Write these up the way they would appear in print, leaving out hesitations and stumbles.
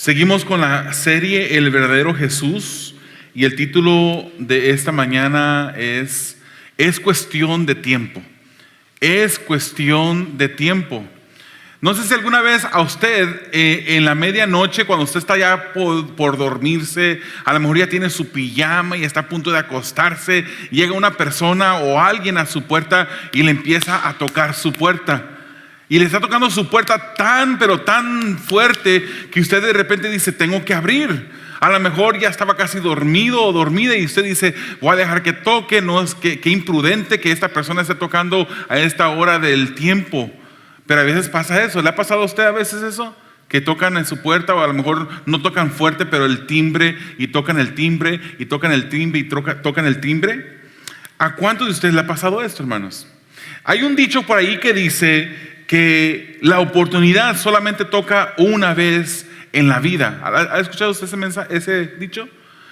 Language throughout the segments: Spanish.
Seguimos con la serie El verdadero Jesús y el título de esta mañana es cuestión de tiempo. Es cuestión de tiempo. No sé si alguna vez a usted en la medianoche, cuando usted está ya por dormirse, a lo mejor ya tiene su pijama y está a punto de acostarse, llega una persona o alguien a su puerta y le empieza a tocar su puerta. Y le está tocando su puerta pero tan fuerte que usted de repente dice, tengo que abrir. A lo mejor ya estaba casi dormido o dormida y usted dice, voy a dejar que toque. No es que imprudente que esta persona esté tocando a esta hora del tiempo. Pero a veces pasa eso. ¿Le ha pasado a usted a veces eso? Que tocan en su puerta, o a lo mejor no tocan fuerte, pero el timbre, y tocan el timbre, y tocan el timbre, y tocan el timbre. ¿A cuántos de ustedes le ha pasado esto, hermanos? Hay un dicho por ahí que dice que la oportunidad solamente toca una vez en la vida. ¿Ha escuchado usted ese dicho?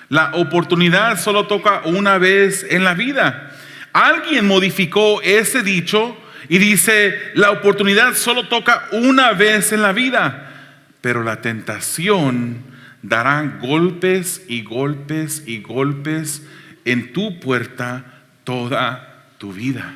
La oportunidad solo toca una vez en la vida. Alguien modificó ese dicho y dice, la oportunidad solo toca una vez en la vida, pero la tentación dará golpes y golpes y golpes en tu puerta toda tu vida.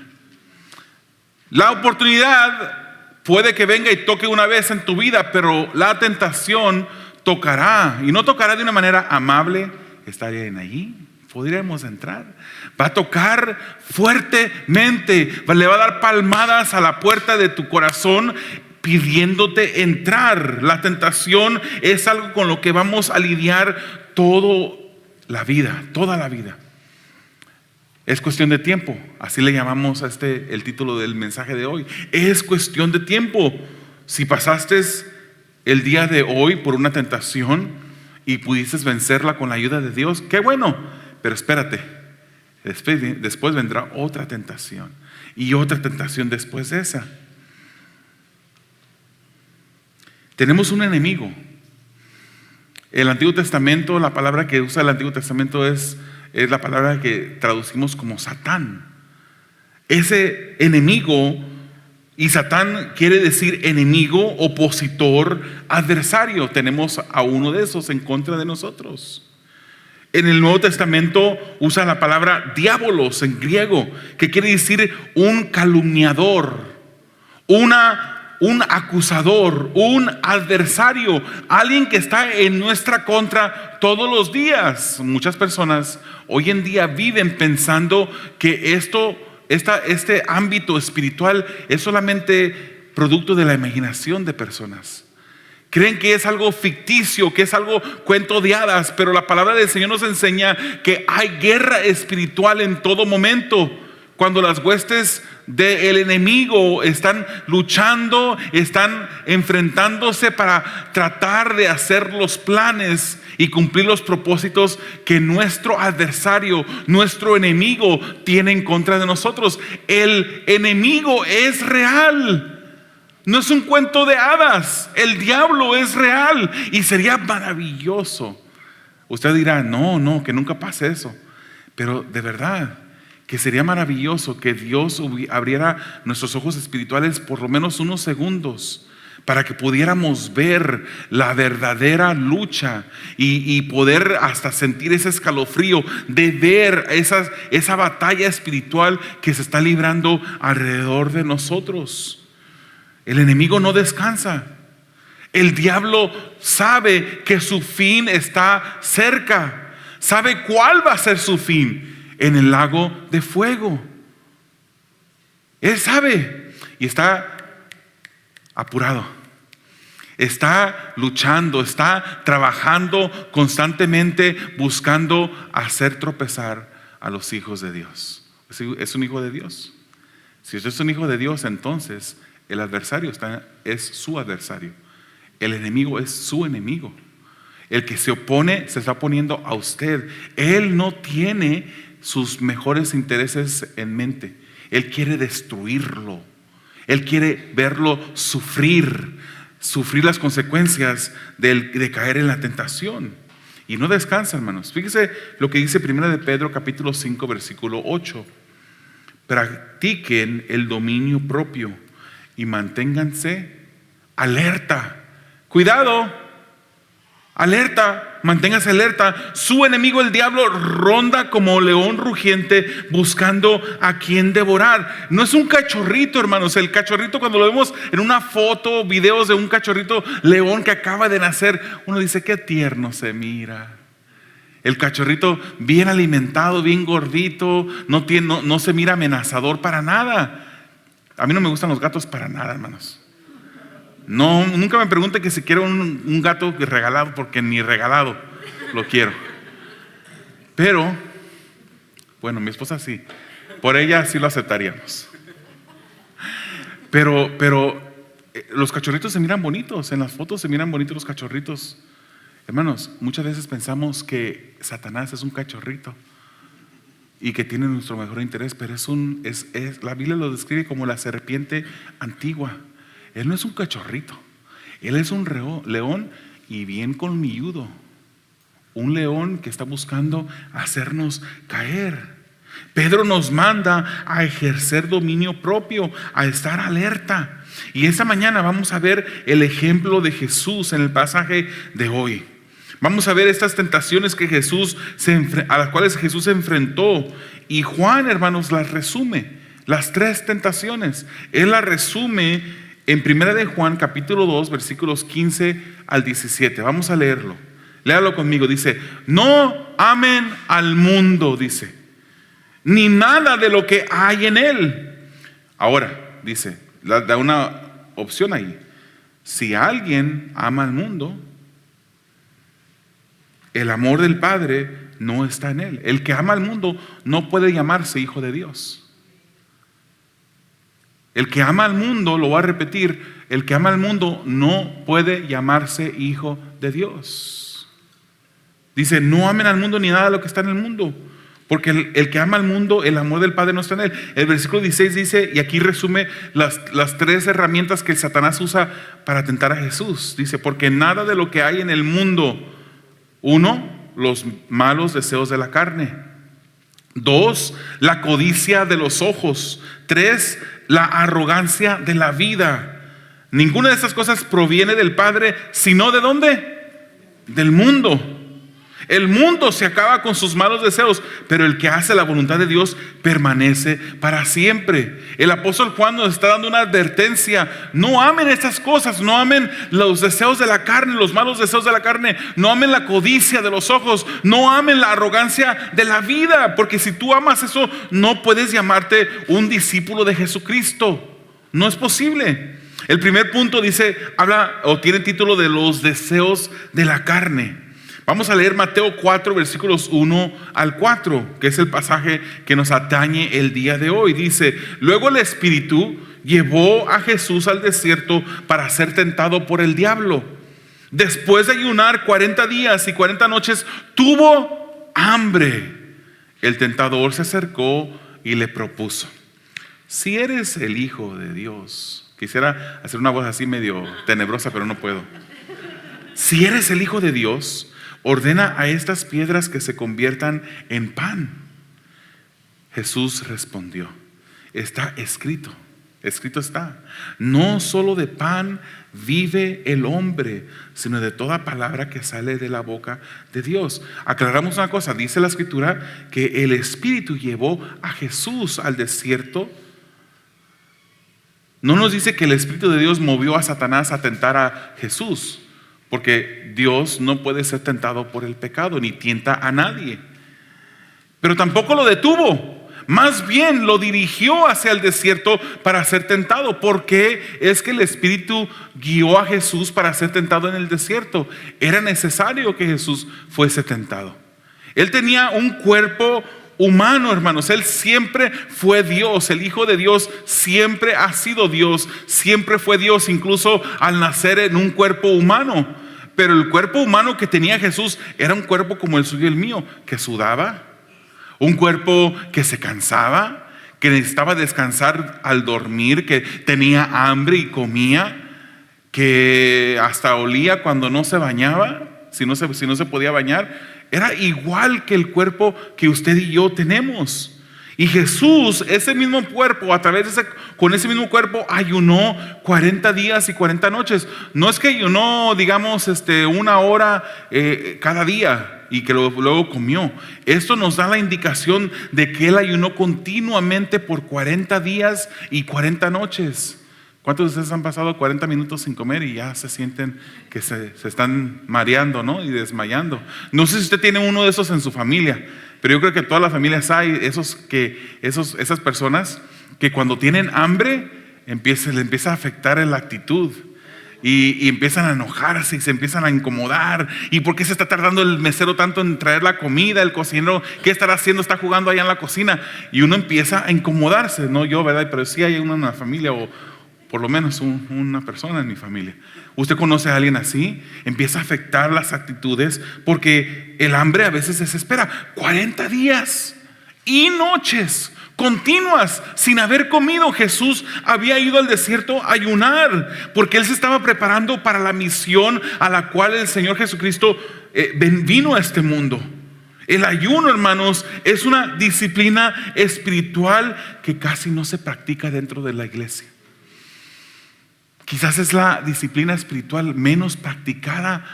La oportunidad puede que venga y toque una vez en tu vida, pero la tentación tocará, y no tocará de una manera amable. ¿Estarían allí? ¿Podríamos entrar? Va a tocar fuertemente, le va a dar palmadas a la puerta de tu corazón pidiéndote entrar. La tentación es algo con lo que vamos a lidiar toda la vida. Es cuestión de tiempo, así le llamamos a el título del mensaje de hoy. Es cuestión de tiempo. Si pasaste el día de hoy por una tentación y pudiste vencerla con la ayuda de Dios, qué bueno, pero espérate, después vendrá otra tentación y otra tentación después de esa. Tenemos un enemigo. El Antiguo Testamento, la palabra que usa el Antiguo Testamento es la palabra que traducimos como Satán. Ese enemigo, y Satán quiere decir enemigo, opositor, adversario. Tenemos a uno de esos en contra de nosotros. En el Nuevo Testamento usa la palabra diabolos en griego, que quiere decir un calumniador, un acusador, un adversario, alguien que está en nuestra contra todos los días. Muchas personas hoy en día viven pensando que este ámbito espiritual es solamente producto de la imaginación de personas. Creen que es algo ficticio, que es algo cuento de hadas, pero la palabra del Señor nos enseña que hay guerra espiritual en todo momento. Cuando las huestes del enemigo están luchando, están enfrentándose para tratar de hacer los planes y cumplir los propósitos que nuestro adversario, nuestro enemigo tiene en contra de nosotros. El enemigo es real. No es un cuento de hadas. El diablo es real y sería maravilloso. Usted dirá, no, que nunca pase eso. Pero de verdad que sería maravilloso que Dios abriera nuestros ojos espirituales por lo menos unos segundos para que pudiéramos ver la verdadera lucha y poder hasta sentir ese escalofrío de ver esa batalla espiritual que se está librando alrededor de nosotros. El enemigo no descansa. El diablo sabe que su fin está cerca. Sabe cuál va a ser su fin: en el lago de fuego. Él sabe y está apurado. Está luchando, está trabajando constantemente, buscando hacer tropezar a los hijos de Dios. ¿Es un hijo de Dios? Si usted es un hijo de Dios, entonces el adversario es su adversario. El enemigo es su enemigo. El que se opone se está oponiendo a usted. Él no tiene sus mejores intereses en mente. Él quiere destruirlo. Él quiere verlo sufrir las consecuencias de caer en la tentación. Y no descansa, hermanos. Fíjese lo que dice 1 de Pedro capítulo 5 versículo 8. Practiquen el dominio propio y manténganse alerta. Cuidado. Alerta, manténgase alerta. Su enemigo el diablo ronda como león rugiente buscando a quien devorar. No es un cachorrito, hermanos. El cachorrito, cuando lo vemos en una foto, videos de un cachorrito león que acaba de nacer, uno dice qué tierno se mira. El cachorrito bien alimentado, bien gordito, no se mira amenazador para nada. A mí no me gustan los gatos para nada, hermanos. No, nunca me pregunte que si quiero un gato regalado, porque ni regalado lo quiero. Pero, bueno, mi esposa sí, por ella sí lo aceptaríamos. Pero los cachorritos se miran bonitos, en las fotos se miran bonitos los cachorritos. Hermanos, muchas veces pensamos que Satanás es un cachorrito y que tiene nuestro mejor interés, pero la Biblia lo describe como la serpiente antigua. Él no es un cachorrito, él es un león y bien colmilludo. Un león que está buscando hacernos caer. Pedro nos manda a ejercer dominio propio, a estar alerta. Y esta mañana vamos a ver el ejemplo de Jesús en el pasaje de hoy. Vamos a ver estas tentaciones a las cuales Jesús se enfrentó. Y Juan, hermanos, las resume. Las 3 tentaciones. Él las resume en 1 de Juan capítulo 2 versículos 15 al 17. Vamos a leerlo. Léalo conmigo. Dice: no amen al mundo, dice, ni nada de lo que hay en él. Ahora, dice, da una opción ahí. Si alguien ama al mundo, el amor del Padre no está en él. El que ama al mundo no puede llamarse hijo de Dios. El que ama al mundo, lo voy a repetir, el que ama al mundo no puede llamarse hijo de Dios. Dice: no amen al mundo ni nada de lo que está en el mundo, porque el que ama al mundo, el amor del Padre no está en él. El versículo 16 dice, y aquí resume las 3 herramientas que Satanás usa para tentar a Jesús. Dice: porque nada de lo que hay en el mundo, 1, los malos deseos de la carne; 2, la codicia de los ojos; 3, la arrogancia de la vida. Ninguna de estas cosas proviene del Padre, sino ¿de dónde? Del mundo. El mundo se acaba con sus malos deseos, pero el que hace la voluntad de Dios permanece para siempre. El apóstol Juan nos está dando una advertencia: no amen estas cosas, no amen los deseos de la carne, los malos deseos de la carne, no amen la codicia de los ojos, no amen la arrogancia de la vida, porque si tú amas eso, no puedes llamarte un discípulo de Jesucristo. No es posible. El primer punto tiene título de los deseos de la carne. Vamos a leer Mateo 4 versículos 1 al 4, que es el pasaje que nos atañe el día de hoy. Dice: luego el Espíritu llevó a Jesús al desierto para ser tentado por el diablo. Después de ayunar 40 días y 40 noches, tuvo hambre. El tentador se acercó y le propuso: si eres el Hijo de Dios. Quisiera hacer una voz así medio tenebrosa, pero no puedo. Si eres el Hijo de Dios, ordena a estas piedras que se conviertan en pan. Jesús respondió: está escrito, escrito está, no solo de pan vive el hombre, sino de toda palabra que sale de la boca de Dios. Aclaramos una cosa: dice la Escritura que el Espíritu llevó a Jesús al desierto. No nos dice que el Espíritu de Dios movió a Satanás a tentar a Jesús, porque Dios no puede ser tentado por el pecado, ni tienta a nadie. Pero tampoco lo detuvo, más bien lo dirigió hacia el desierto para ser tentado. ¿Por qué es que el Espíritu guió a Jesús para ser tentado en el desierto? Era necesario que Jesús fuese tentado. Él tenía un cuerpo humano, hermanos. Él siempre fue Dios. El Hijo de Dios siempre ha sido Dios, siempre fue Dios, incluso al nacer en un cuerpo humano. Pero el cuerpo humano que tenía Jesús era un cuerpo como el suyo y el mío, que sudaba, un cuerpo que se cansaba, que necesitaba descansar al dormir, que tenía hambre y comía, que hasta olía cuando no se bañaba, si no se podía bañar. Era igual que el cuerpo que usted y yo tenemos. Y Jesús, ese mismo cuerpo, con ese mismo cuerpo ayunó 40 días y 40 noches. No es que ayunó, digamos, 1 hora cada día y que luego comió. Esto nos da la indicación de que Él ayunó continuamente por 40 días y 40 noches. ¿Cuántos de ustedes han pasado 40 minutos sin comer y ya se sienten que se están mareando, ¿no? Y desmayando? No sé si usted tiene uno de esos en su familia, pero yo creo que en todas las familias hay esas personas que cuando tienen hambre les empieza a afectar en la actitud. Y empiezan a enojarse y se empiezan a incomodar. ¿Y por qué se está tardando el mesero tanto en traer la comida? El cocinero, ¿qué estará haciendo? Está jugando allá en la cocina. Y uno empieza a incomodarse. No yo, ¿verdad? Pero sí hay uno en la familia, o por lo menos una persona en mi familia. ¿Usted conoce a alguien así? Empieza a afectar las actitudes porque el hambre a veces desespera. 40 días y noches continuas sin haber comido. Jesús había ido al desierto a ayunar porque Él se estaba preparando para la misión a la cual el Señor Jesucristo vino a este mundo. El ayuno, hermanos, es una disciplina espiritual que casi no se practica dentro de la iglesia. Quizás es la disciplina espiritual menos practicada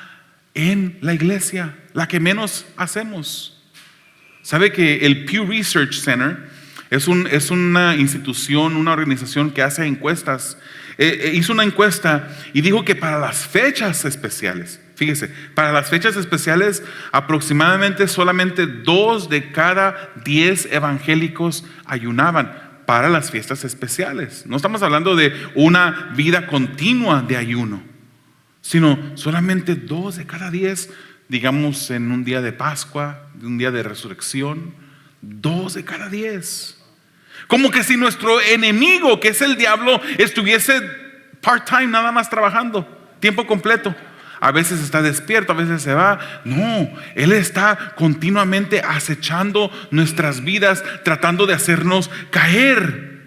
en la iglesia, la que menos hacemos. ¿Sabe que el Pew Research Center es una institución, una organización que hace encuestas? Hizo una encuesta y dijo que para las fechas especiales, fíjese, para las fechas especiales aproximadamente solamente 2 de cada 10 evangélicos ayunaban para las fiestas especiales. No estamos hablando de una vida continua de ayuno, sino solamente 2 de cada 10, digamos en un día de Pascua, un día de resurrección, 2 de cada 10. Como que si nuestro enemigo, que es el diablo, estuviese part-time, nada más trabajando, tiempo completo. A veces está despierto, a veces se va. No, Él está continuamente acechando nuestras vidas, tratando de hacernos caer.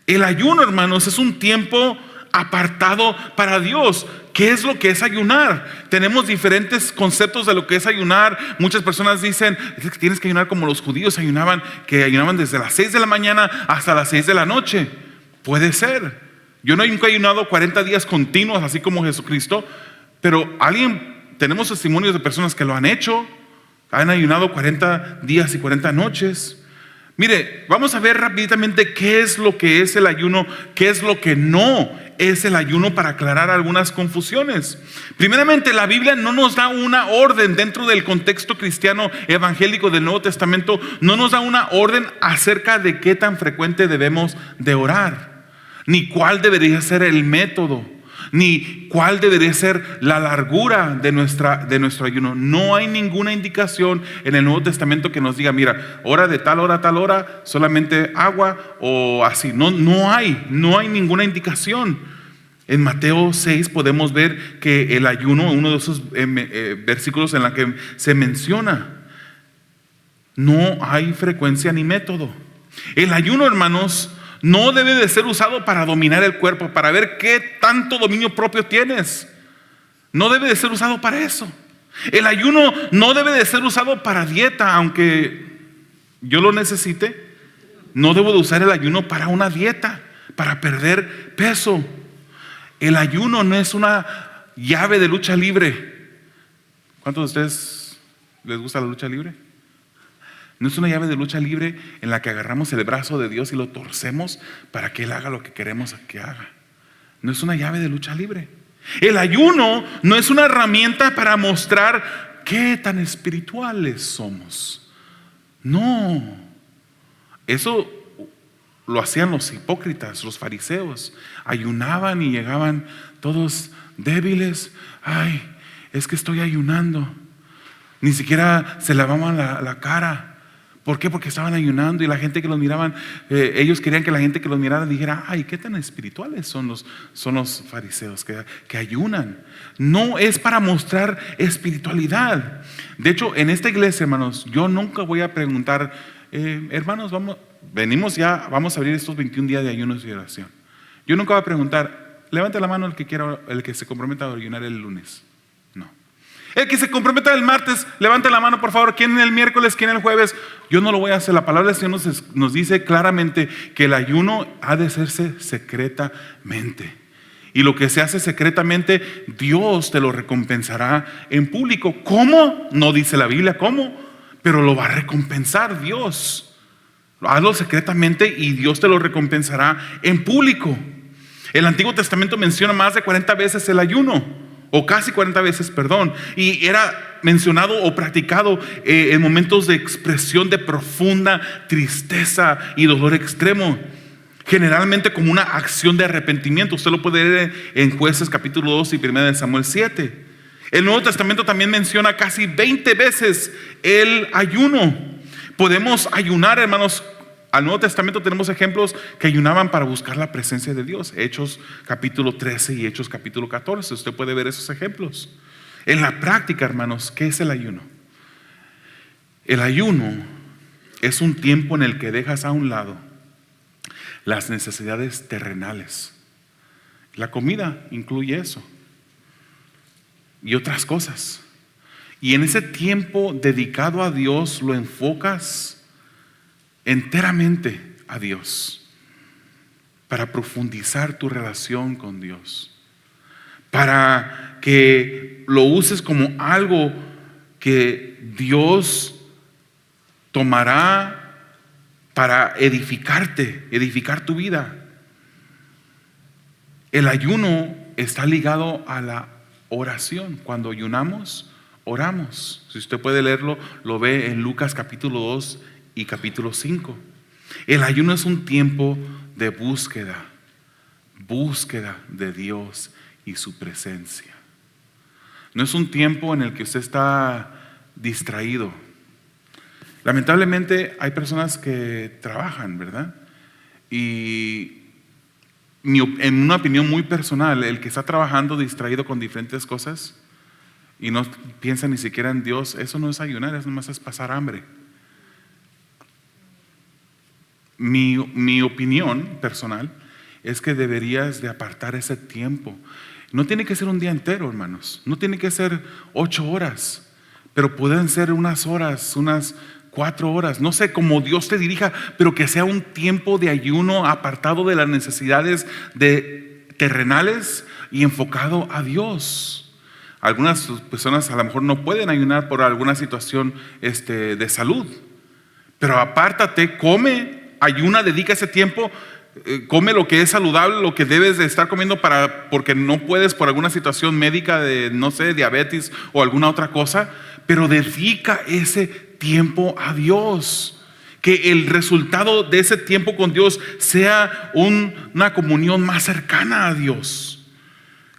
El ayuno, hermanos, es un tiempo apartado para Dios. ¿Qué es lo que es ayunar? Tenemos diferentes conceptos de lo que es ayunar. Muchas personas dicen que tienes que ayunar como los judíos ayunaban, que ayunaban desde las 6 de la mañana hasta las 6 de la noche. Puede ser. Yo nunca he ayunado 40 días continuos, así como Jesucristo. Pero tenemos testimonios de personas que lo han hecho, han ayunado 40 días y 40 noches. Mire, vamos a ver rápidamente qué es lo que es el ayuno, qué es lo que no es el ayuno, para aclarar algunas confusiones. Primeramente, la Biblia no nos da una orden dentro del contexto cristiano evangélico del Nuevo Testamento, no nos da una orden acerca de qué tan frecuente debemos de orar, ni cuál debería ser el método, ni cuál debería ser la largura de nuestro ayuno. No hay ninguna indicación en el Nuevo Testamento que nos diga, mira, hora de tal hora a tal hora, solamente agua o así. No hay ninguna indicación. En Mateo 6 podemos ver que el ayuno, uno de esos versículos en la que se menciona, no hay frecuencia ni método. El ayuno, hermanos, no debe de ser usado para dominar el cuerpo, para ver qué tanto dominio propio tienes. No debe de ser usado para eso. El ayuno no debe de ser usado para dieta, aunque yo lo necesite. No debo de usar el ayuno para una dieta, para perder peso. El ayuno no es una llave de lucha libre. ¿Cuántos de ustedes les gusta la lucha libre? No es una llave de lucha libre en la que agarramos el brazo de Dios y lo torcemos para que Él haga lo que queremos que haga. No es una llave de lucha libre. El ayuno no es una herramienta para mostrar qué tan espirituales somos. No. Eso lo hacían los hipócritas, los fariseos. Ayunaban y llegaban todos débiles. Ay, es que estoy ayunando. Ni siquiera se lavaban la cara. ¿Por qué? Porque estaban ayunando y la gente que los miraban, ellos querían que la gente que los mirara dijera, ay, qué tan espirituales son los fariseos que ayunan. No es para mostrar espiritualidad. De hecho, en esta iglesia, hermanos, yo nunca voy a preguntar, hermanos, vamos a abrir estos 21 días de ayunos y oración. Yo nunca voy a preguntar, levante la mano el que se comprometa a ayunar el lunes. No. El que se comprometa el martes, levante la mano por favor. ¿Quién el miércoles? ¿Quién el jueves? Yo no lo voy a hacer. La palabra del Señor nos dice claramente que el ayuno ha de hacerse secretamente. Y lo que se hace secretamente, Dios te lo recompensará en público. ¿Cómo? No dice la Biblia cómo, pero lo va a recompensar Dios. Hazlo secretamente y Dios te lo recompensará en público. El Antiguo Testamento menciona más de 40 veces el ayuno. O casi 40 veces, perdón. Y era mencionado o practicado en momentos de expresión de profunda tristeza y dolor extremo. Generalmente como una acción de arrepentimiento. Usted lo puede leer en Jueces capítulo 2 y 1 de Samuel 7. El Nuevo Testamento también menciona casi 20 veces el ayuno. Podemos ayunar, hermanos. Al Nuevo Testamento tenemos ejemplos que ayunaban para buscar la presencia de Dios. Hechos capítulo 13 y Hechos capítulo 14. Usted puede ver esos ejemplos. En la práctica, hermanos, ¿qué es el ayuno? El ayuno es un tiempo en el que dejas a un lado las necesidades terrenales. La comida incluye eso y otras cosas. Y en ese tiempo dedicado a Dios lo enfocas enteramente a Dios, para profundizar tu relación con Dios, para que lo uses como algo que Dios tomará para edificarte, edificar tu vida. El ayuno está ligado a la oración. Cuando ayunamos, oramos. Si usted puede leerlo, lo ve en Lucas capítulo 2 y capítulo 5. El ayuno es un tiempo de búsqueda de Dios y su presencia. No es un tiempo en el que usted está distraído. Lamentablemente hay personas que trabajan, ¿verdad? Y en una opinión muy personal, el que está trabajando distraído con diferentes cosas y no piensa ni siquiera en Dios, eso no es ayunar, eso nomás es pasar hambre. Mi opinión personal es que deberías de apartar ese tiempo. No tiene que ser un día entero, hermanos. No tiene que ser 8 horas, pero pueden ser unas horas, unas 4 horas. No sé, como Dios te dirija, pero que sea un tiempo de ayuno apartado de las necesidades terrenales y enfocado a Dios. Algunas personas a lo mejor no pueden ayunar por alguna situación de salud, pero apártate, come, ayuna, dedica ese tiempo, come lo que es saludable, lo que debes de estar comiendo porque no puedes por alguna situación médica de, no sé, diabetes o alguna otra cosa, pero dedica ese tiempo a Dios. Que el resultado de ese tiempo con Dios sea una comunión más cercana a Dios.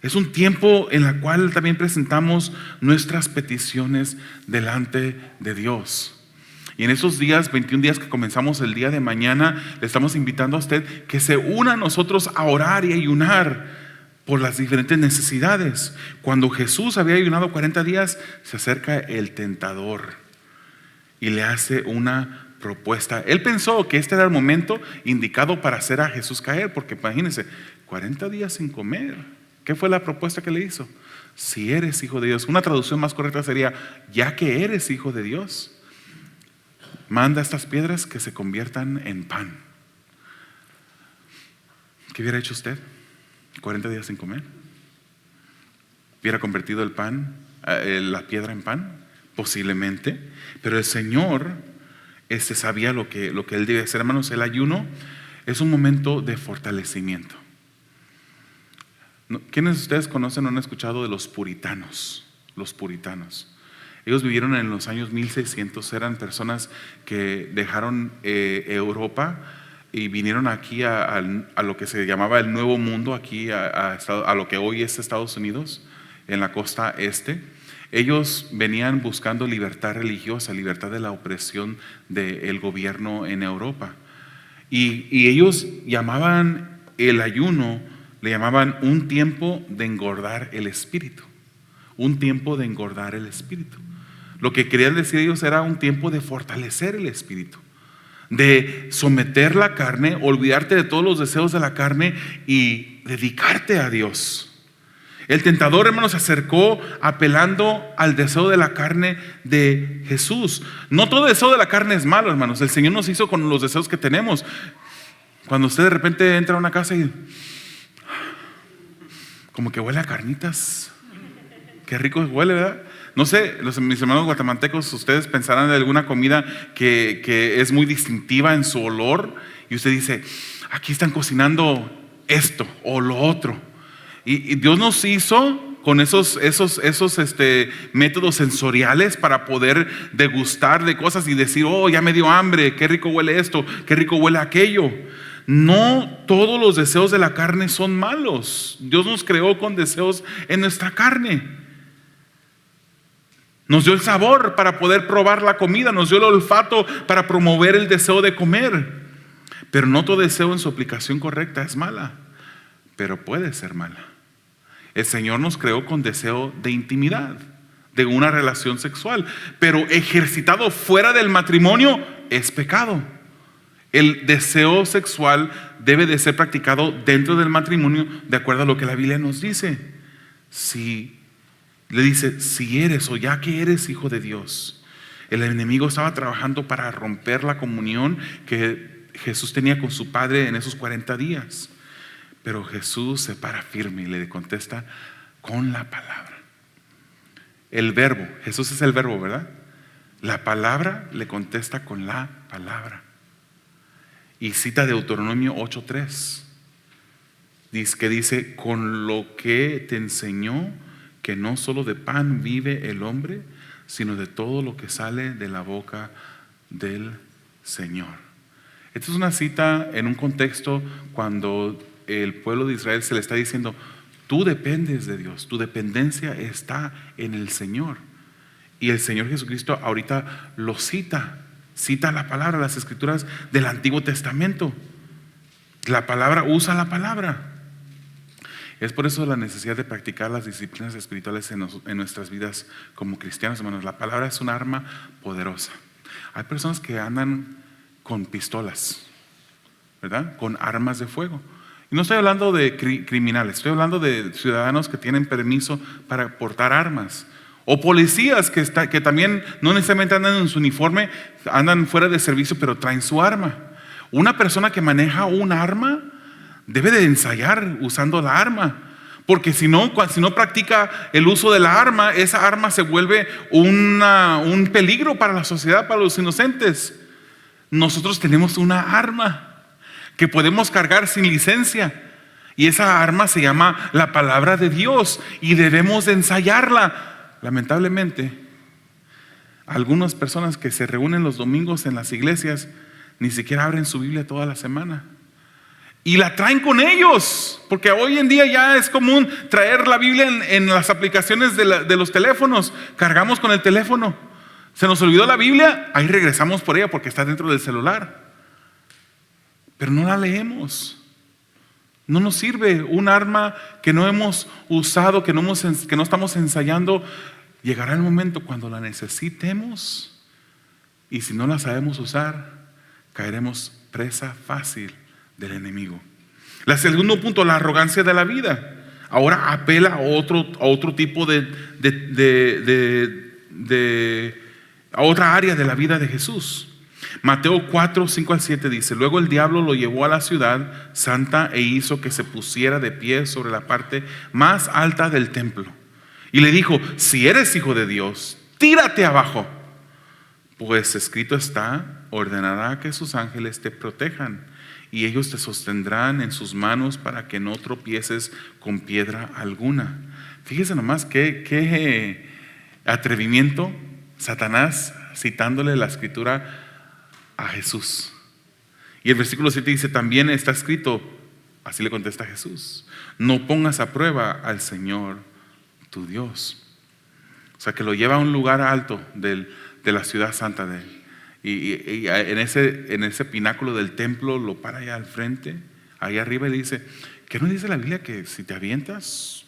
Es un tiempo en el cual también presentamos nuestras peticiones delante de Dios. Y en esos días, 21 días que comenzamos el día de mañana, le estamos invitando a usted que se una a nosotros a orar y ayunar por las diferentes necesidades. Cuando Jesús había ayunado 40 días, se acerca el tentador y le hace una propuesta. Él pensó que este era el momento indicado para hacer a Jesús caer, porque imagínense, 40 días sin comer. ¿Qué fue la propuesta que le hizo? Si eres hijo de Dios. Una traducción más correcta sería, ya que eres hijo de Dios, manda estas piedras que se conviertan en pan. ¿Qué hubiera hecho usted? 40 días sin comer. ¿Hubiera convertido el pan, la piedra en pan? Posiblemente. Pero el Señor sabía lo que Él debe hacer. Hermanos, el ayuno es un momento de fortalecimiento. ¿Quiénes de ustedes conocen o han escuchado de los puritanos? Los puritanos. Ellos vivieron en los años 1600, eran personas que dejaron Europa y vinieron aquí a lo que se llamaba el Nuevo Mundo, aquí a lo que hoy es Estados Unidos, en la costa este. Ellos venían buscando libertad religiosa, libertad de la opresión del gobierno en Europa. Y ellos llamaban el ayuno, le llamaban un tiempo de engordar el espíritu. Un tiempo de engordar el espíritu. Lo que querían decir ellos era un tiempo de fortalecer el espíritu, de someter la carne, olvidarte de todos los deseos de la carne y dedicarte a Dios. El tentador, hermanos, se acercó apelando al deseo de la carne de Jesús. No todo deseo de la carne es malo, hermanos. El Señor nos hizo con los deseos que tenemos. Cuando usted de repente entra a una casa y como que huele a carnitas. Qué rico huele, ¿verdad? No sé, mis hermanos guatemaltecos, ustedes pensarán de alguna comida que es muy distintiva en su olor, y usted dice, aquí están cocinando esto o lo otro. Y Dios nos hizo con esos métodos sensoriales para poder degustar de cosas y decir, oh, ya me dio hambre, qué rico huele esto, qué rico huele aquello. No todos los deseos de la carne son malos. Dios nos creó con deseos en nuestra carne. Nos dio el sabor para poder probar la comida, nos dio el olfato para promover el deseo de comer. Pero no todo deseo en su aplicación correcta es mala, pero puede ser mala. El Señor nos creó con deseo de intimidad, de una relación sexual, pero ejercitado fuera del matrimonio es pecado. El deseo sexual debe de ser practicado dentro del matrimonio, de acuerdo a lo que la Biblia nos dice. Le dice, si eres o ya que eres hijo de Dios. El enemigo estaba trabajando para romper la comunión que Jesús tenía con su Padre en esos 40 días. Pero Jesús se para firme y le contesta con la palabra. El verbo, Jesús es el verbo, ¿verdad? La palabra le contesta con la palabra. Y cita Deuteronomio 8:3. Dice, con lo que te enseñó que no solo de pan vive el hombre, sino de todo lo que sale de la boca del Señor. Esta es una cita en un contexto cuando el pueblo de Israel se le está diciendo, tú dependes de Dios, tu dependencia está en el Señor. Y el Señor Jesucristo ahorita lo cita la palabra, las escrituras del Antiguo Testamento. La palabra, usa la palabra. Es por eso la necesidad de practicar las disciplinas espirituales en nuestras vidas como cristianos, hermanos. La palabra es un arma poderosa. Hay personas que andan con pistolas, ¿verdad? Con armas de fuego. Y no estoy hablando de criminales, estoy hablando de ciudadanos que tienen permiso para portar armas. O policías que también no necesariamente andan en su uniforme, andan fuera de servicio, pero traen su arma. Una persona que maneja un arma debe de ensayar usando la arma, porque si no practica el uso de la arma, esa arma se vuelve un peligro para la sociedad, para los inocentes. Nosotros tenemos una arma que podemos cargar sin licencia, y esa arma se llama la palabra de Dios, y debemos de ensayarla. Lamentablemente, algunas personas que se reúnen los domingos en las iglesias ni siquiera abren su Biblia toda la semana. Y la traen con ellos, porque hoy en día ya es común traer la Biblia en las aplicaciones de los teléfonos. Cargamos con el teléfono. Se nos olvidó la Biblia, ahí regresamos por ella porque está dentro del celular. Pero no la leemos. No nos sirve un arma que no hemos usado, que no estamos ensayando. Llegará el momento cuando la necesitemos, y si no la sabemos usar, caeremos presa fácil del enemigo. El segundo punto, la arrogancia de la vida. Ahora apela a otro tipo a otra área de la vida de Jesús. Mateo 4:5-7 dice, luego el diablo lo llevó a la ciudad santa e hizo que se pusiera de pie sobre la parte más alta del templo y le dijo, si eres hijo de Dios, tírate abajo, pues escrito está, ordenará que sus ángeles te protejan y ellos te sostendrán en sus manos para que no tropieces con piedra alguna. Fíjese nomás qué atrevimiento, Satanás citándole la escritura a Jesús. Y el versículo 7 dice, también está escrito, así le contesta Jesús, no pongas a prueba al Señor tu Dios. O sea, que lo lleva a un lugar alto de la ciudad santa de él. Y en ese pináculo del templo lo para allá al frente, ahí arriba, y le dice, ¿qué no dice la Biblia que si te avientas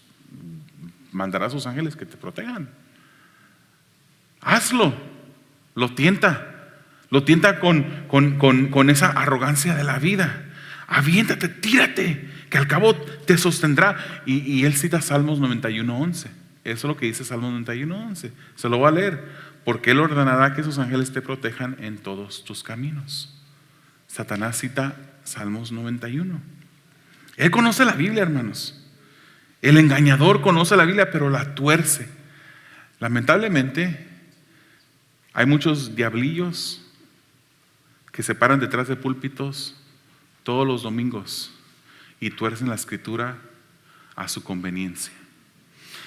mandará a sus ángeles que te protejan? Hazlo. Lo tienta con esa arrogancia de la vida. Aviéntate, tírate, que al cabo te sostendrá. Y él cita Salmos 91:11. Eso es lo que dice Salmos 91:11. Se lo voy a leer. Porque Él ordenará que sus ángeles te protejan en todos tus caminos. Satanás cita Salmos 91. Él conoce la Biblia, hermanos. El engañador conoce la Biblia, pero la tuerce. Lamentablemente, hay muchos diablillos que se paran detrás de púlpitos todos los domingos y tuercen la escritura a su conveniencia.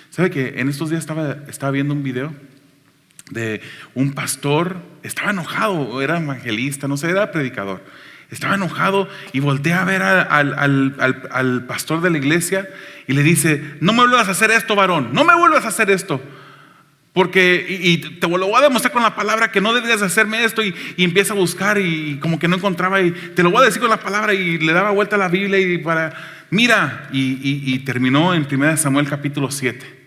¿Sabe que en estos días estaba viendo un video de un pastor? Estaba enojado, era evangelista, no sé, era predicador. Estaba enojado y voltea a ver al pastor de la iglesia y le dice: no me vuelvas a hacer esto, varón, no me vuelvas a hacer esto, porque y te lo voy a demostrar con la palabra que no deberías hacerme esto. Y empieza a buscar y como que no encontraba, y te lo voy a decir con la palabra, y le daba vuelta a la Biblia y terminó en 1 Samuel capítulo 7.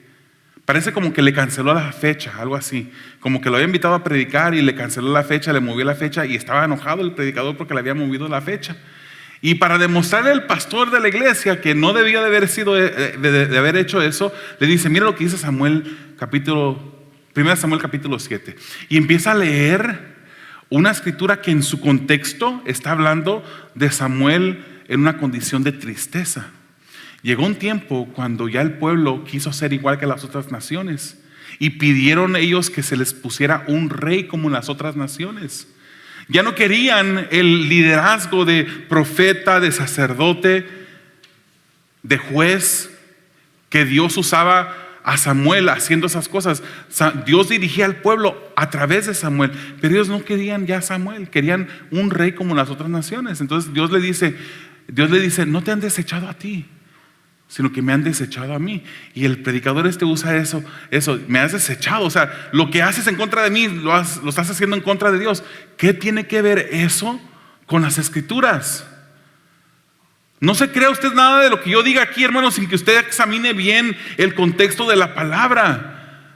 Parece como que le canceló la fecha, algo así. Como que lo había invitado a predicar y le canceló la fecha, le movió la fecha, y estaba enojado el predicador porque le había movido la fecha. Y para demostrarle al pastor de la iglesia que no debía de haber hecho eso, le dice: mira lo que dice 1 Samuel capítulo 7. Y empieza a leer una escritura que en su contexto está hablando de Samuel en una condición de tristeza. Llegó un tiempo cuando ya el pueblo quiso ser igual que las otras naciones y pidieron ellos que se les pusiera un rey como en las otras naciones. Ya no querían el liderazgo de profeta, de sacerdote, de juez que Dios usaba a Samuel haciendo esas cosas. Dios dirigía al pueblo a través de Samuel, pero ellos no querían ya a Samuel, querían un rey como las otras naciones. Entonces Dios le dice: no te han desechado a ti, sino que me han desechado a mí. Y el predicador usa eso, me has desechado. O sea, lo que haces en contra de mí lo estás haciendo en contra de Dios. ¿Qué tiene que ver eso con las escrituras? No se crea usted nada de lo que yo diga aquí, hermano, sin que usted examine bien el contexto de la palabra.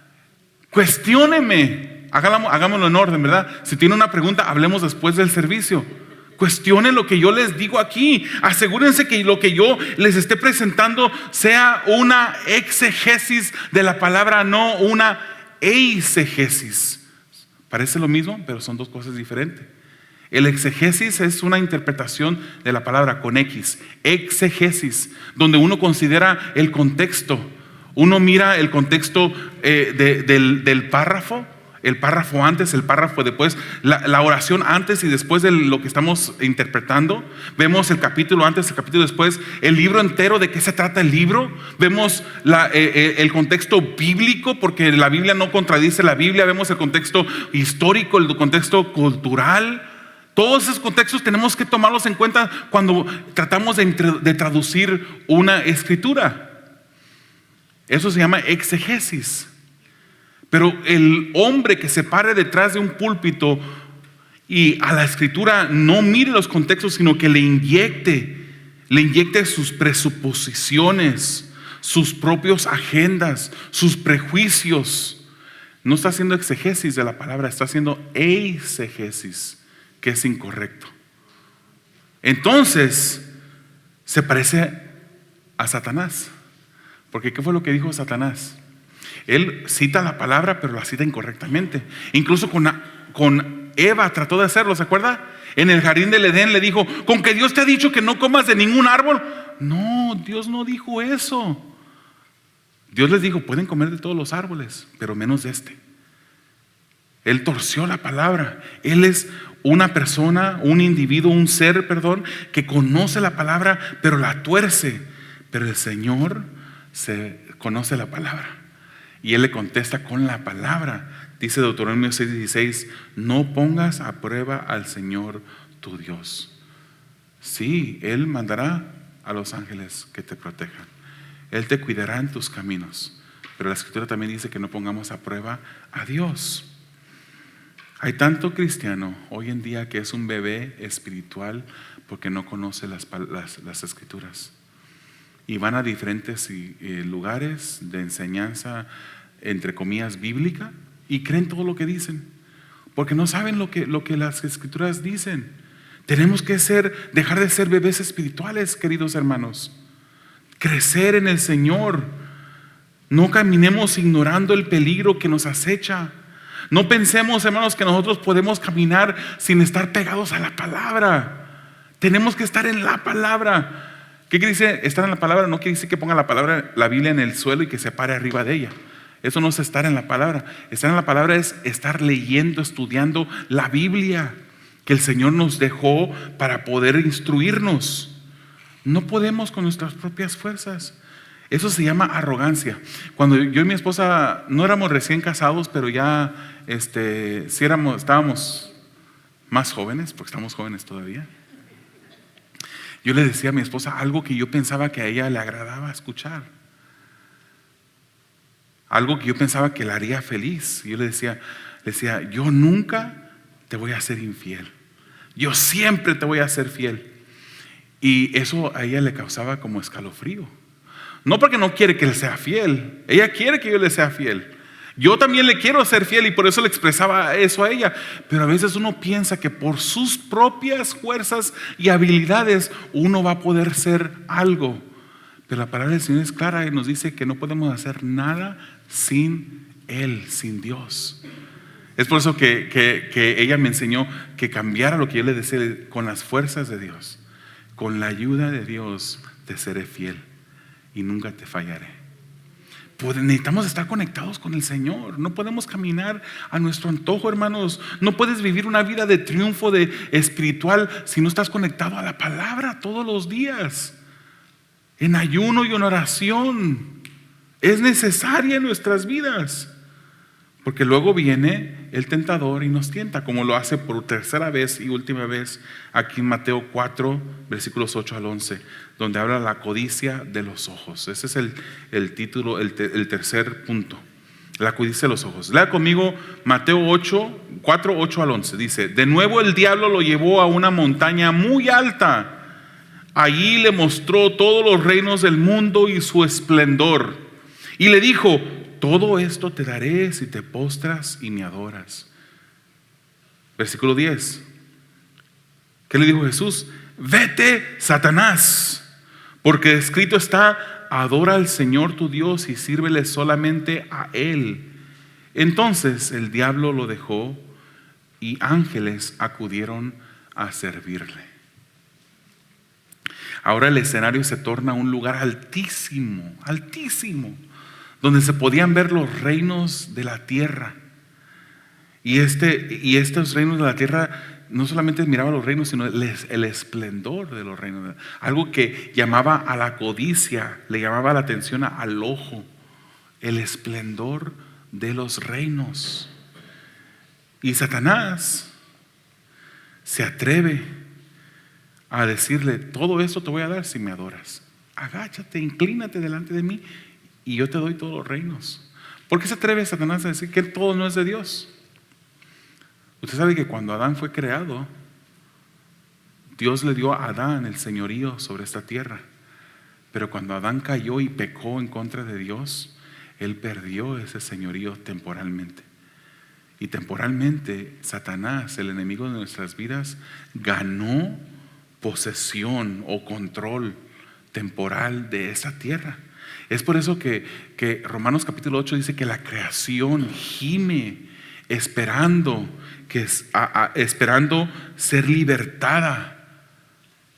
Cuestióneme, hagámoslo en orden, ¿verdad? Si tiene una pregunta, hablemos después del servicio. Cuestionen lo que yo les digo aquí. Asegúrense que lo que yo les esté presentando sea una exegesis de la palabra, no una eisegesis. Parece lo mismo, pero son dos cosas diferentes. El exegesis es una interpretación de la palabra con X. Exegesis, donde uno considera el contexto. Uno mira el contexto del párrafo. El párrafo antes, el párrafo después, la oración antes y después de lo que estamos interpretando. Vemos el capítulo antes, el capítulo después, el libro entero, de qué se trata el libro. Vemos el contexto bíblico, porque la Biblia no contradice la Biblia. Vemos el contexto histórico, el contexto cultural. Todos esos contextos tenemos que tomarlos en cuenta cuando tratamos de traducir una escritura. Eso se llama exegesis. Pero el hombre que se pare detrás de un púlpito y a la escritura no mire los contextos, sino que le inyecte sus presuposiciones, sus propias agendas, sus prejuicios, no está haciendo exegesis de la palabra, está haciendo eisegesis, que es incorrecto. Entonces se parece a Satanás, porque ¿qué fue lo que dijo Satanás? Él cita la palabra, pero la cita incorrectamente. Incluso con Eva trató de hacerlo, ¿se acuerda? En el jardín del Edén le dijo: ¿con que Dios te ha dicho que no comas de ningún árbol? No, Dios no dijo eso. Dios les dijo: pueden comer de todos los árboles, pero menos de este. Él torció la palabra. Él es una persona, un individuo, un ser, que conoce la palabra, pero la tuerce. Pero el Señor conoce la palabra. Y Él le contesta con la palabra. Dice Deuteronomio 6:16: no pongas a prueba al Señor tu Dios. Sí, Él mandará a los ángeles que te protejan. Él te cuidará en tus caminos. Pero la Escritura también dice que no pongamos a prueba a Dios. Hay tanto cristiano hoy en día que es un bebé espiritual porque no conoce las Escrituras. Y van a diferentes lugares de enseñanza, entre comillas, bíblica, y creen todo lo que dicen, porque no saben lo que las Escrituras dicen. Tenemos que dejar de ser bebés espirituales, queridos hermanos. Crecer en el Señor. No caminemos ignorando el peligro que nos acecha. No pensemos, hermanos, que nosotros podemos caminar sin estar pegados a la palabra. Tenemos que estar en la palabra. ¿Qué quiere decir estar en la palabra? No quiere decir que ponga la Biblia en el suelo y que se pare arriba de ella. Eso no es estar en la palabra. Estar en la palabra es estar leyendo, estudiando la Biblia que el Señor nos dejó para poder instruirnos. No podemos con nuestras propias fuerzas. Eso se llama arrogancia. Cuando yo y mi esposa no éramos recién casados, pero ya sí estábamos más jóvenes, porque estamos jóvenes todavía. Yo le decía a mi esposa algo que yo pensaba que a ella le agradaba escuchar, algo que yo pensaba que la haría feliz. Yo le decía, yo nunca te voy a ser infiel, yo siempre te voy a ser fiel. Y eso a ella le causaba como escalofrío. No porque no quiere que le sea fiel, ella quiere que yo le sea fiel. Yo también le quiero ser fiel y por eso le expresaba eso a ella. Pero a veces uno piensa que por sus propias fuerzas y habilidades uno va a poder ser algo. Pero la palabra del Señor es clara y nos dice que no podemos hacer nada sin Él, sin Dios. Es por eso que ella me enseñó que cambiara lo que yo le decía con las fuerzas de Dios. Con la ayuda de Dios te seré fiel y nunca te fallaré. Pues necesitamos estar conectados con el Señor. No podemos caminar a nuestro antojo, hermanos. No puedes vivir una vida de triunfo espiritual si no estás conectado a la palabra todos los días, en ayuno y en oración. Es necesaria en nuestras vidas, porque luego viene el tentador y nos tienta, como lo hace por tercera vez y última vez aquí en Mateo 4, versículos 8 al 11, donde habla la codicia de los ojos. Ese es el título, el tercer punto, la codicia de los ojos. Lea conmigo Mateo 4, 8 al 11. Dice: de nuevo el diablo lo llevó a una montaña muy alta. Allí le mostró todos los reinos del mundo y su esplendor. Y le dijo: todo esto te daré si te postras y me adoras. Versículo 10. ¿Qué le dijo Jesús? Vete, Satanás, porque escrito está: adora al Señor tu Dios y sírvele solamente a Él. Entonces el diablo lo dejó y ángeles acudieron a servirle. Ahora el escenario se torna un lugar altísimo, altísimo, donde se podían ver los reinos de la tierra. Y estos reinos de la tierra no solamente miraba los reinos, sino el esplendor de los reinos. Algo que llamaba a la codicia, le llamaba la atención al ojo, el esplendor de los reinos. Y Satanás se atreve a decirle: todo esto te voy a dar si me adoras. Agáchate, inclínate delante de mí y yo te doy todos los reinos. ¿Por qué se atreve Satanás a decir que todo no es de Dios? Usted sabe que cuando Adán fue creado, Dios le dio a Adán el señorío sobre esta tierra. Pero cuando Adán cayó y pecó en contra de Dios, él perdió ese señorío temporalmente. Y temporalmente Satanás, el enemigo de nuestras vidas, ganó posesión o control temporal de esa tierra. Es por eso que Romanos capítulo 8 dice que la creación gime esperando ser libertada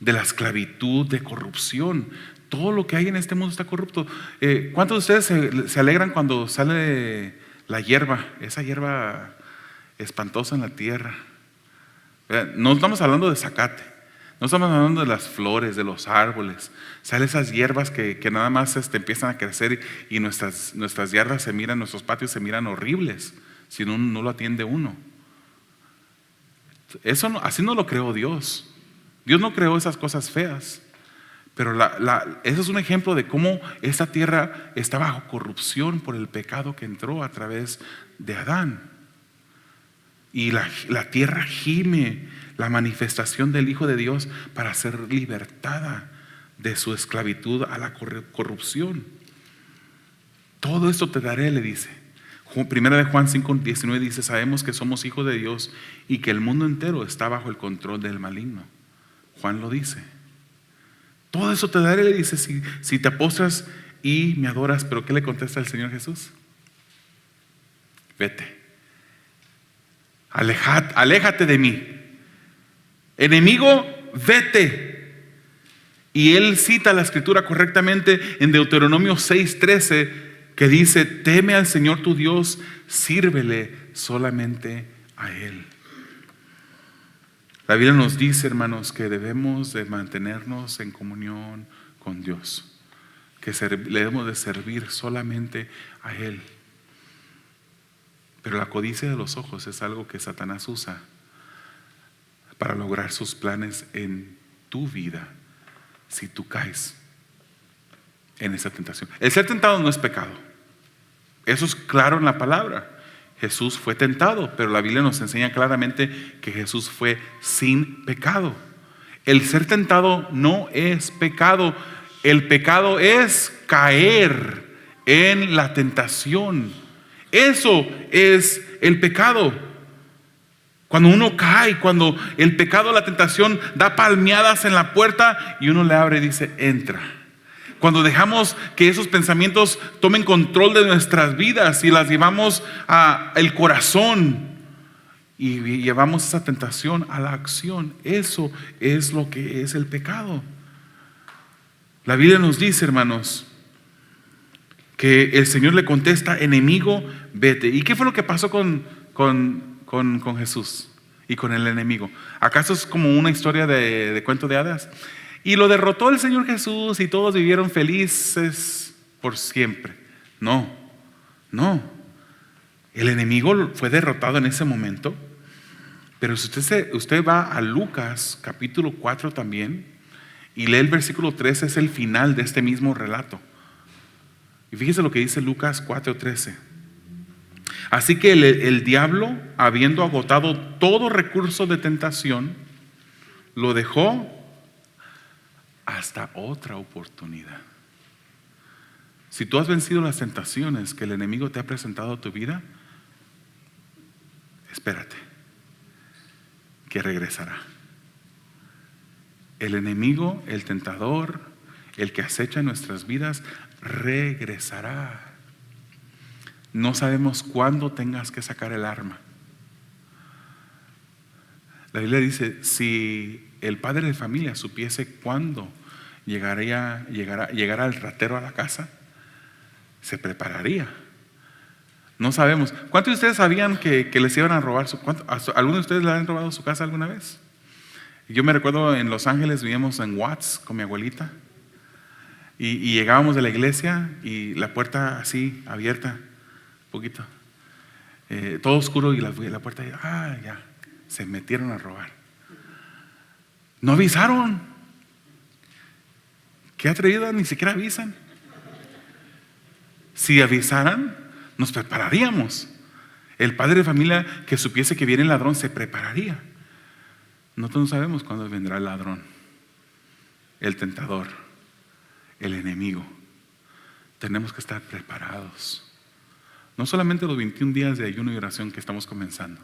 de la esclavitud de corrupción. Todo lo que hay en este mundo está corrupto. ¿Cuántos de ustedes se alegran cuando sale la hierba, esa hierba espantosa en la tierra? No estamos hablando de zacate, no estamos hablando de las flores, de los árboles. Salen esas hierbas que nada más empiezan a crecer y nuestras yardas se miran, nuestros patios se miran horribles si no lo atiende uno. Así no lo creó Dios. Dios no creó esas cosas feas. Pero eso es un ejemplo de cómo esta tierra está bajo corrupción por el pecado que entró a través de Adán. Y la tierra gime la manifestación del Hijo de Dios para ser libertada de su esclavitud a la corrupción. Todo esto te daré, le dice. Primera de Juan 5:19 dice: sabemos que somos hijos de Dios y que el mundo entero está bajo el control del maligno. Juan lo dice. Todo eso te daré, le dice, si te postras y me adoras. Pero ¿qué le contesta el Señor Jesús? Vete, aléjate de mí, enemigo, vete. Y él cita la escritura correctamente en Deuteronomio 6:13, que dice: teme al Señor tu Dios, sírvele solamente a Él. La Biblia nos dice, hermanos, que debemos de mantenernos en comunión con Dios, que le debemos de servir solamente a Él. Pero la codicia de los ojos es algo que Satanás usa para lograr sus planes en tu vida si tú caes en esa tentación. El ser tentado no es pecado. Eso es claro en la palabra. Jesús fue tentado, pero la Biblia nos enseña claramente que Jesús fue sin pecado. El ser tentado no es pecado. El pecado es caer en la tentación. Eso es el pecado. Cuando uno cae, cuando el pecado, la tentación da palmeadas en la puerta y uno le abre y dice: entra. Cuando dejamos que esos pensamientos tomen control de nuestras vidas y las llevamos al corazón y llevamos esa tentación a la acción, eso es lo que es el pecado. La Biblia nos dice, hermanos, que el Señor le contesta: enemigo, vete. ¿Y qué fue lo que pasó con Jesús y con el enemigo? ¿Acaso es como una historia de cuento de hadas? Y lo derrotó el Señor Jesús y todos vivieron felices por siempre. No. El enemigo fue derrotado en ese momento. Pero si usted va a Lucas capítulo 4 también y lee el versículo 13, es el final de este mismo relato. Y fíjese lo que dice Lucas 4:13. Así que el diablo, habiendo agotado todo recurso de tentación, lo dejó hasta otra oportunidad. Si tú has vencido las tentaciones que el enemigo te ha presentado a tu vida, espérate, que regresará. El enemigo, el tentador, el que acecha nuestras vidas, regresará. No sabemos cuándo tengas que sacar el arma. La Biblia dice: si el padre de familia supiese cuándo llegará el ratero a la casa, se prepararía. No sabemos. ¿Cuántos de ustedes sabían que les iban a robar ¿Alguno de ustedes le han robado su casa alguna vez? Yo me recuerdo en Los Ángeles, vivíamos en Watts con mi abuelita y llegábamos de la iglesia y la puerta así abierta, poquito, todo oscuro, y la puerta ya, se metieron a robar. No avisaron. ¿Qué atrevido? Ni siquiera avisan. Si avisaran, nos prepararíamos. El padre de familia que supiese que viene el ladrón se prepararía. Nosotros no sabemos cuándo vendrá el ladrón, el tentador, el enemigo. Tenemos que estar preparados. No solamente los 21 días de ayuno y oración que estamos comenzando,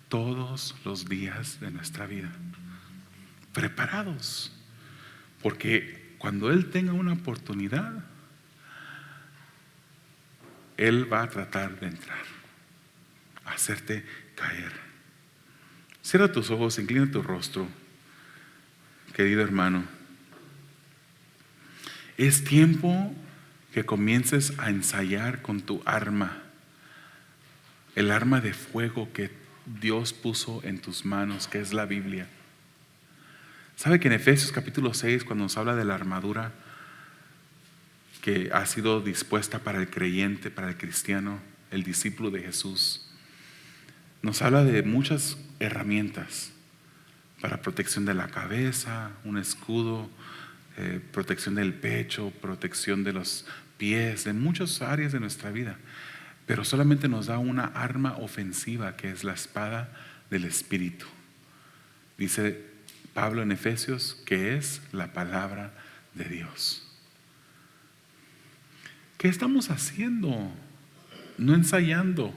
todos los días de nuestra vida. Preparados. Porque cuando Él tenga una oportunidad, Él va a tratar de entrar, a hacerte caer. Cierra tus ojos, inclina tu rostro, querido hermano. Es tiempo que comiences a ensayar con tu arma, el arma de fuego que Dios puso en tus manos, que es la Biblia. ¿Sabe que en Efesios capítulo 6, cuando nos habla de la armadura que ha sido dispuesta para el creyente, para el cristiano, el discípulo de Jesús, nos habla de muchas herramientas para protección de la cabeza, un escudo, protección del pecho, protección de los pies, de muchas áreas de nuestra vida? Pero solamente nos da una arma ofensiva, que es la espada del Espíritu. Dice Pablo en Efesios que es la palabra de Dios. ¿Qué estamos haciendo? no ensayando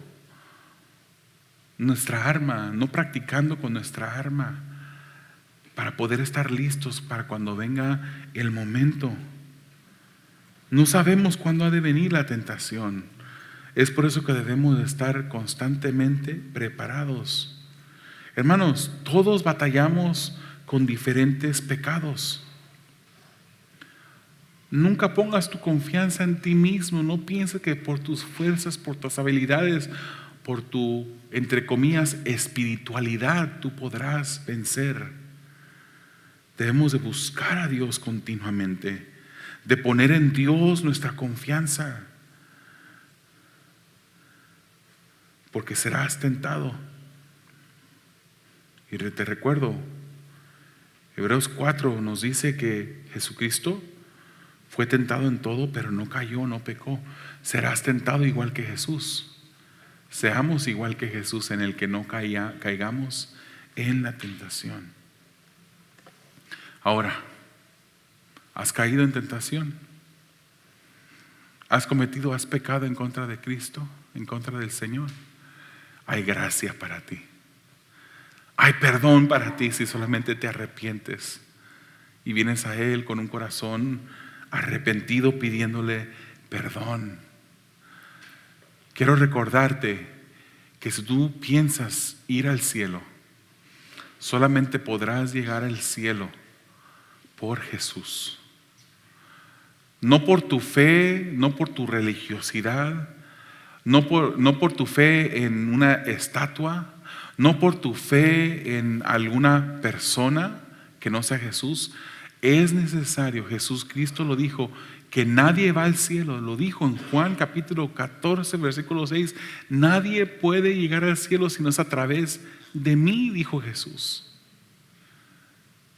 nuestra arma, no practicando con nuestra arma, para poder estar listos para cuando venga el momento. No sabemos cuándo ha de venir la tentación. Es por eso que debemos de estar constantemente preparados. Hermanos, todos batallamos con diferentes pecados. Nunca pongas tu confianza en ti mismo. No pienses que por tus fuerzas, por tus habilidades, por tu, entre comillas, espiritualidad, tú podrás vencer. Debemos de buscar a Dios continuamente, de poner en Dios nuestra confianza, porque serás tentado. Y te recuerdo, Hebreos 4 nos dice que Jesucristo fue tentado en todo, pero no cayó, no pecó. Serás tentado igual que Jesús. Seamos igual que Jesús, en el que no caigamos en la tentación. Ahora, ¿has caído en tentación? ¿Has pecado en contra de Cristo, en contra del Señor? Hay gracia para ti. Hay perdón para ti si solamente te arrepientes y vienes a Él con un corazón arrepentido pidiéndole perdón. Quiero recordarte que si tú piensas ir al cielo, solamente podrás llegar al cielo por Jesús. No por tu fe, no por tu religiosidad, no por tu fe en una estatua, no por tu fe en alguna persona que no sea Jesús. Es necesario, Jesucristo lo dijo, que nadie va al cielo. Lo dijo en Juan capítulo 14 versículo 6. Nadie puede llegar al cielo si no es a través de mí, dijo Jesús.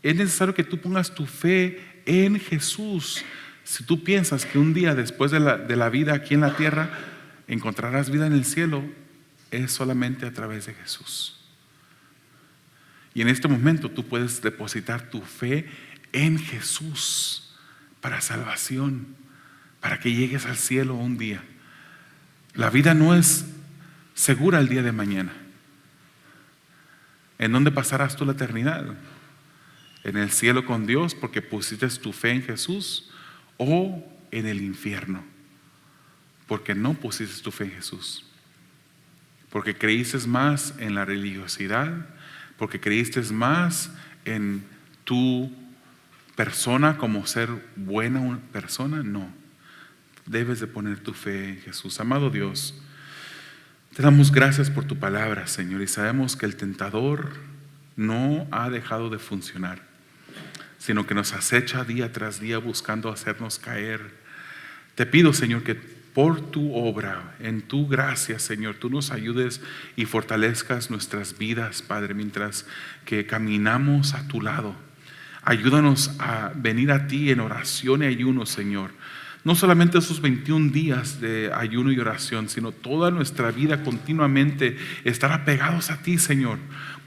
Es necesario que tú pongas tu fe en Jesús. Si tú piensas que un día después de la vida aquí en la tierra encontrarás vida en el cielo, es solamente a través de Jesús. Y en este momento tú puedes depositar tu fe en Jesús para salvación, para que llegues al cielo un día. La vida no es segura el día de mañana. ¿En dónde pasarás tú la eternidad? ¿En el cielo con Dios porque pusiste tu fe en Jesús, o en el infierno porque no pusiste tu fe en Jesús? Porque creíste más en la religiosidad, porque creíste más en tu persona como ser buena persona. No, debes de poner tu fe en Jesús. Amado Dios, te damos gracias por tu palabra, Señor, y sabemos que el tentador no ha dejado de funcionar, sino que nos acecha día tras día buscando hacernos caer. Te pido, Señor, que por tu obra, en tu gracia, Señor, tú nos ayudes y fortalezcas nuestras vidas, Padre, mientras que caminamos a tu lado. Ayúdanos a venir a ti en oración y ayuno, Señor. No solamente esos 21 días de ayuno y oración, sino toda nuestra vida continuamente estar apegados a ti, Señor,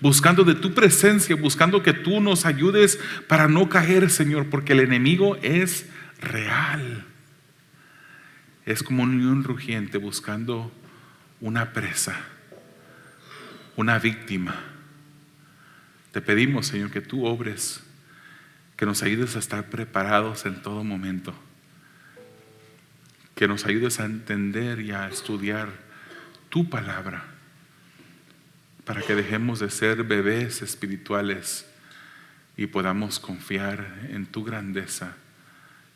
buscando de tu presencia, buscando que tú nos ayudes para no caer, Señor, porque el enemigo es real. Es como un león rugiente buscando una presa, una víctima. Te pedimos, Señor, que tú obres, que nos ayudes a estar preparados en todo momento, que nos ayudes a entender y a estudiar tu palabra, para que dejemos de ser bebés espirituales y podamos confiar en tu grandeza,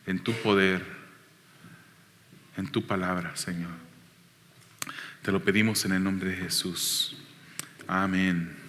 en tu poder, en tu palabra, Señor. Te lo pedimos en el nombre de Jesús. Amén.